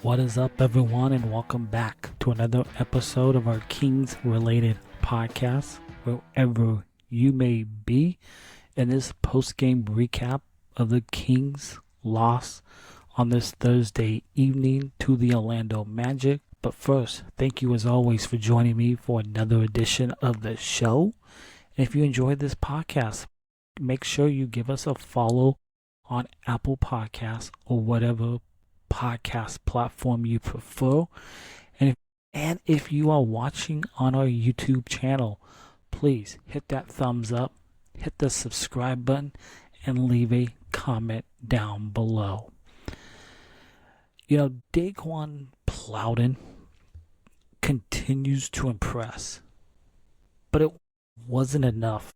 What is up, everyone, and welcome back to another episode of our Kings related podcast, wherever you may be. In this post-game recap of the Kings' loss on this Thursday evening to the Orlando Magic. But first, thank you as always for joining me for another edition of the show. And if you enjoyed this podcast, make sure you give us a follow on Apple Podcasts or whatever podcast platform you prefer. And if you are watching on our YouTube channel, please hit that thumbs up, hit the subscribe button, and leave a comment down below. You know, Plowden continues to impress, but it wasn't enough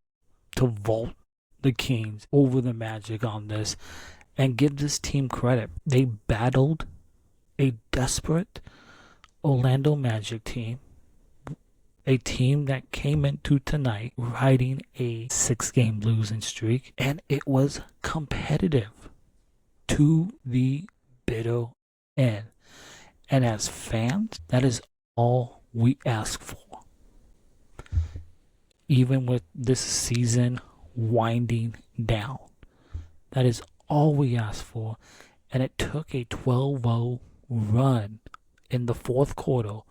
to vault the Kings over the Magic on this and give this team credit. They battled a desperate Orlando Magic team, a team that came into tonight riding a 6-game losing streak, and it was competitive to the bitter end. And as fans, that is all we ask for. Even with this season winding down, that is all we asked for. And it took a 12-0 run in the fourth quarter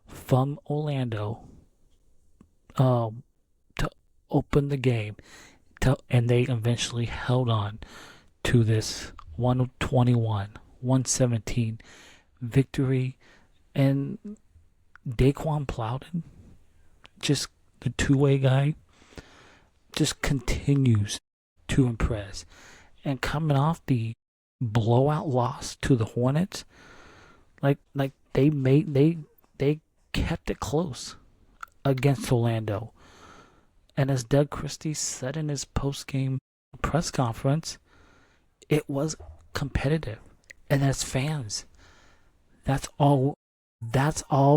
from Orlando to open the game, and they eventually held on to this 121-117 victory. And Plowden, just the two-way guy, just continues to impress. And coming off the blowout loss to the Hornets, like they kept it close against Orlando. And as Doug Christie said in his post-game press conference, it was competitive. And as fans, that's all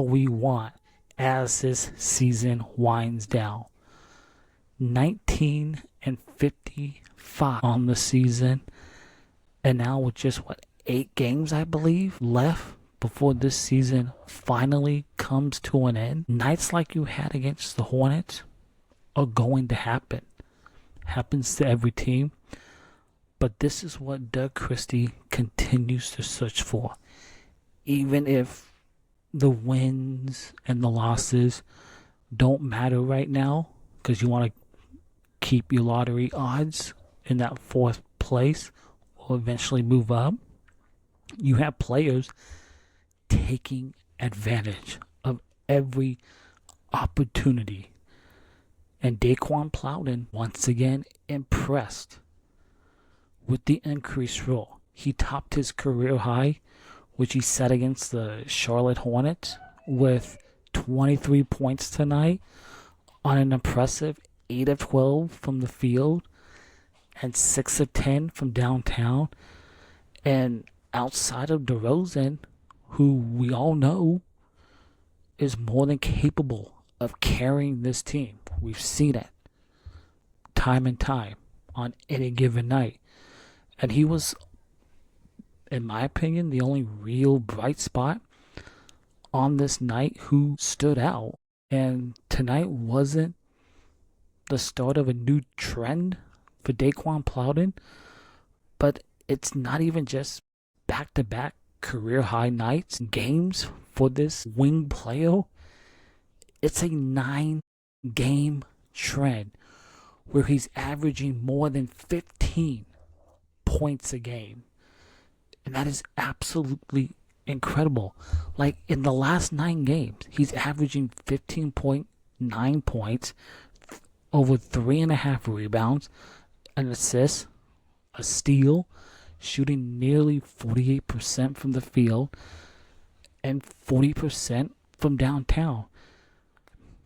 we want as this season winds down. 19-55 on the season, and now with just 8 games, I believe, left before this season finally comes to an end. Nights like you had against the Hornets are going to happen. Happens to every team. But this is what Doug Christie continues to search for. Even if the wins and the losses don't matter right now, because you want to keep your lottery odds in that 4th place or eventually move up, you have players taking advantage of every opportunity. And Plowden once again impressed with the increased role. He topped his career high, which he set against the Charlotte Hornets, with 23 points tonight on an impressive 8 of 12 from the field and 6 of 10 from downtown. And outside of DeRozan, who we all know is more than capable of carrying this team. We've seen it time and time on any given night. And he was, in my opinion, the only real bright spot on this night who stood out. And tonight wasn't the start of a new trend for Plowden, but it's not even just back-to-back career high nights, games for this wing player. It's a 9-game trend where he's averaging more than 15 points a game. And that is absolutely incredible. Like, in the last 9 games, he's averaging 15.9 points, over 3.5 rebounds, an assist, a steal, shooting nearly 48% from the field, and 40% from downtown.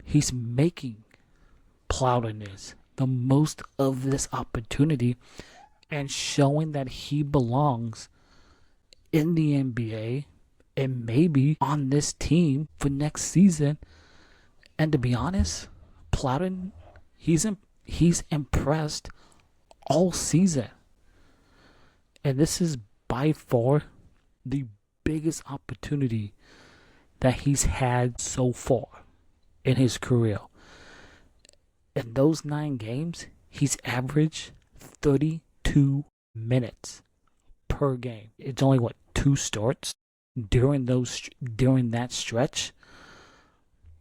He's making Plowden the most of this opportunity and showing that he belongs in the NBA and maybe on this team for next season. And to be honest, Plowden, he's impressed all season. And this is by far the biggest opportunity that he's had so far in his career. In those 9 games, he's averaged 32 minutes per game. It's only 2 starts during that stretch,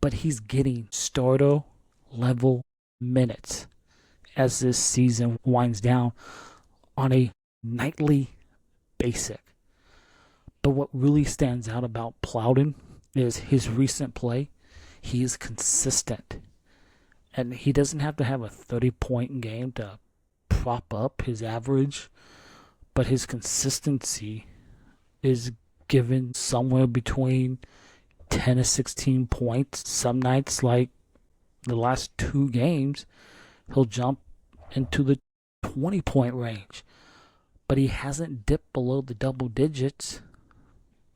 but he's getting starter level minutes as this season winds down on a nightly basis. But what really stands out about Plowden is his recent play. He is consistent, and he doesn't have to have a 30-point game to prop up his average, but his consistency is given somewhere between 10 to 16 points. Some nights, like the last 2 games, he'll jump into the 20-point range, but he hasn't dipped below the double digits,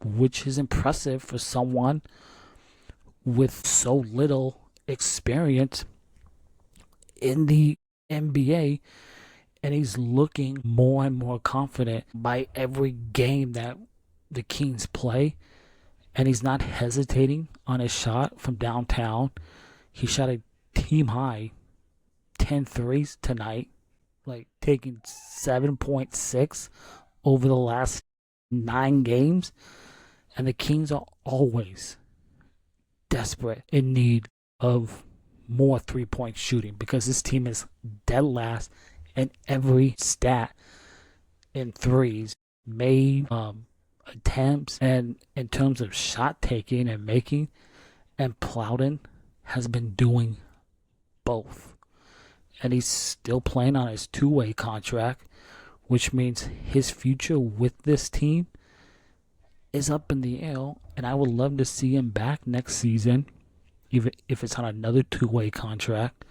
which is impressive for someone with so little experience in the NBA. And he's looking more and more confident by every game that the Kings play, and he's not hesitating on his shot from downtown. He shot a team high 10 threes tonight, like taking 7.6 over the last 9 games. And the Kings are always desperate in need of more 3-point shooting, because this team is dead last in every stat in threes made, attempts, and in terms of shot taking and making. And Plowden has been doing both, and he's still playing on his 2-way contract, which means his future with this team is up in the air. And I would love to see him back next season, even if it's on another 2-way contract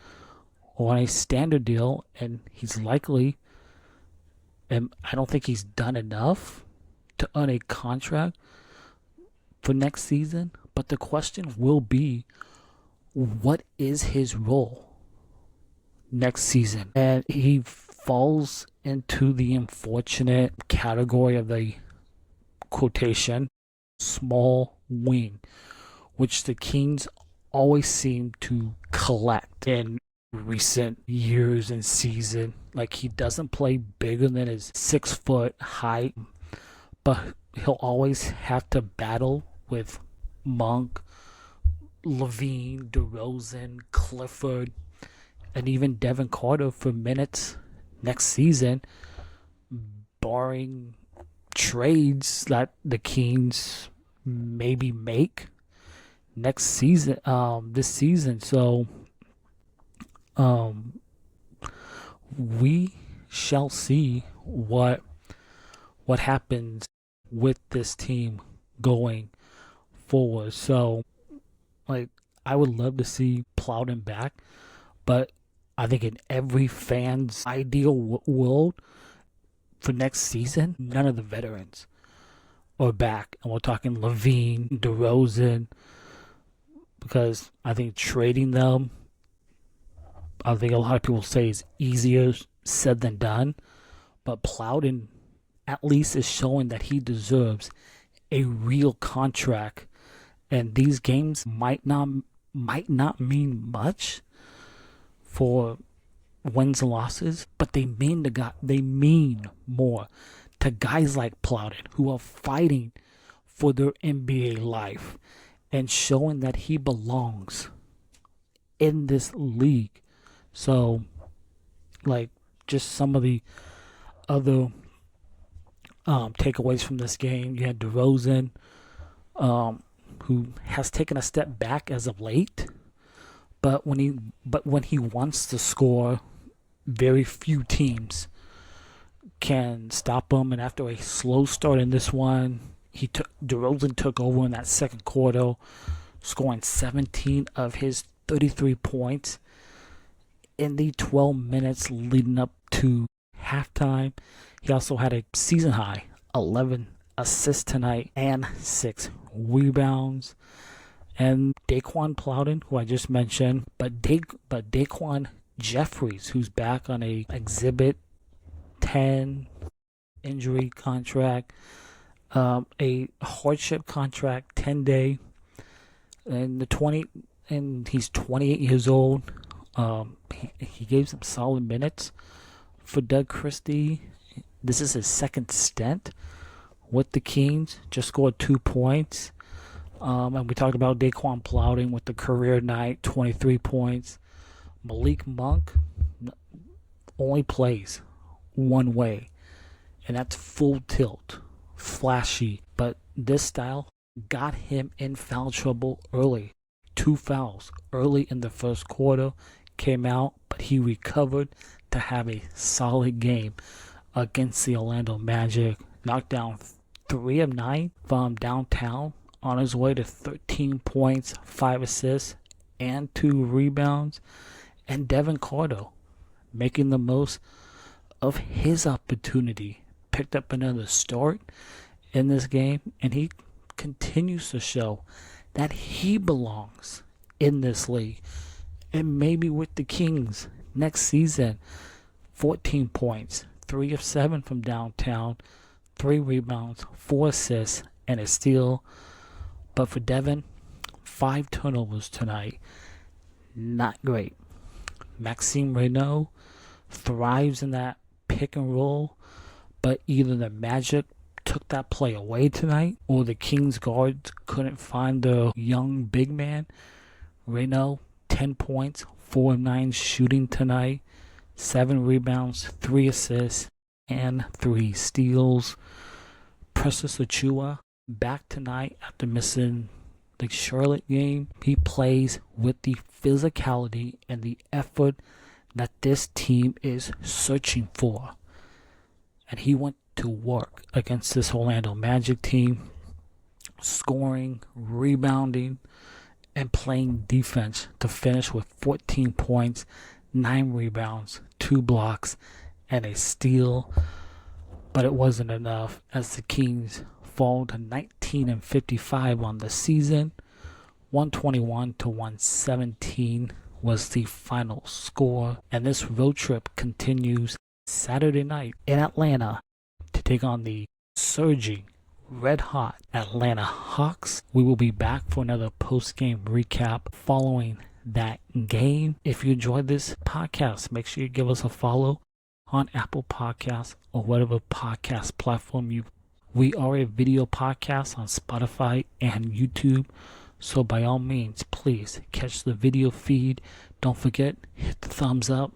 or on a standard deal. And he's likely, and I don't think he's done enough to earn a contract for next season. But the question will be, what is his role next season? And he falls into the unfortunate category of the quotation small wing, which the Kings always seem to collect in recent years and season. Like, he doesn't play bigger than his 6-foot height, but he'll always have to battle with Monk, Levine, DeRozan, Clifford, and even Devin Carter for minutes next season, barring trades that the Kings maybe make next season, this season. So we shall see what happens with this team going forward. So, like, I would love to see Plowden back, but I think in every fan's ideal world for next season, none of the veterans are back. And we're talking Levine, DeRozan, because I think trading them, I think a lot of people say is easier said than done. But Plowden at least is showing that he deserves a real contract. And these games might not mean much for wins and losses, but they mean more to guys like Plowden, who are fighting for their NBA life and showing that he belongs in this league. So, like, just some of the other takeaways from this game. You had DeRozan, who has taken a step back as of late, but when he wants to score, very few teams can stop him. And after a slow start in this one, DeRozan took over in that second quarter, scoring 17 of his 33 points in the 12 minutes leading up to halftime. He also had a season high 11 assists tonight and 6 rebounds. And Daquan Plowden, who I just mentioned, but Daquan Jeffries, who's back on a Exhibit 10 injury contract. a hardship contract, 10-day, and he's 28 years old. He gave some solid minutes for Doug Christie. This is his second stint with the Kings. Just scored 2 points. And we talked about Daquan Plowden with the career night, 23 points. Malik Monk only plays one way, and that's full tilt, flashy. But this style got him in foul trouble early. 2 fouls early in the first quarter, came out, but he recovered to have a solid game against the Orlando Magic. Knocked down 3 of 9 from downtown on his way to 13 points, 5 assists, and 2 rebounds. And Devin Carter, making the most of his opportunity, picked up another start in this game, and he continues to show that he belongs in this league, and maybe with the Kings next season. 14 points, 3 of 7 from downtown, 3 rebounds, 4 assists, and a steal. But for Devin, 5 turnovers tonight. Not great. Maxime Renaud thrives in that pick and roll, but either the Magic took that play away tonight, or the Kings guards couldn't find the young big man. Renaud, 10 points, 4 of 9 shooting tonight, 7 rebounds, 3 assists, and 3 steals. Precious Achiuwa back tonight after missing the Charlotte game. He plays with the physicality and the effort that this team is searching for. And he went to work against this Orlando Magic team, scoring, rebounding, and playing defense to finish with 14 points, 9 rebounds, 2 blocks, and a steal. But it wasn't enough as the Kings fall to 19-55 on the season. 121-117 was the final score. And this road trip continues Saturday night in Atlanta to take on the surging, red-hot Atlanta Hawks. We will be back for another post-game recap following that game. If you enjoyed this podcast, make sure you give us a follow on Apple Podcasts or whatever podcast platform you. We are a video podcast on Spotify and YouTube, so by all means, please catch the video feed. Don't forget, hit the thumbs up,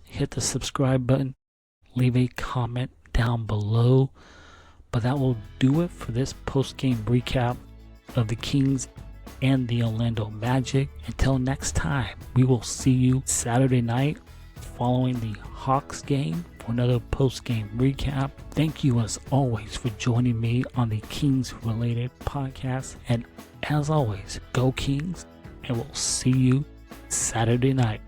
hit the subscribe button, leave a comment down below. But that will do it for this post-game recap of the Kings and the Orlando Magic. Until next time, we will see you Saturday night following the Hawks game for another post-game recap. Thank you as always for joining me on the Kings related podcast. And as always, go Kings, and we'll see you Saturday night.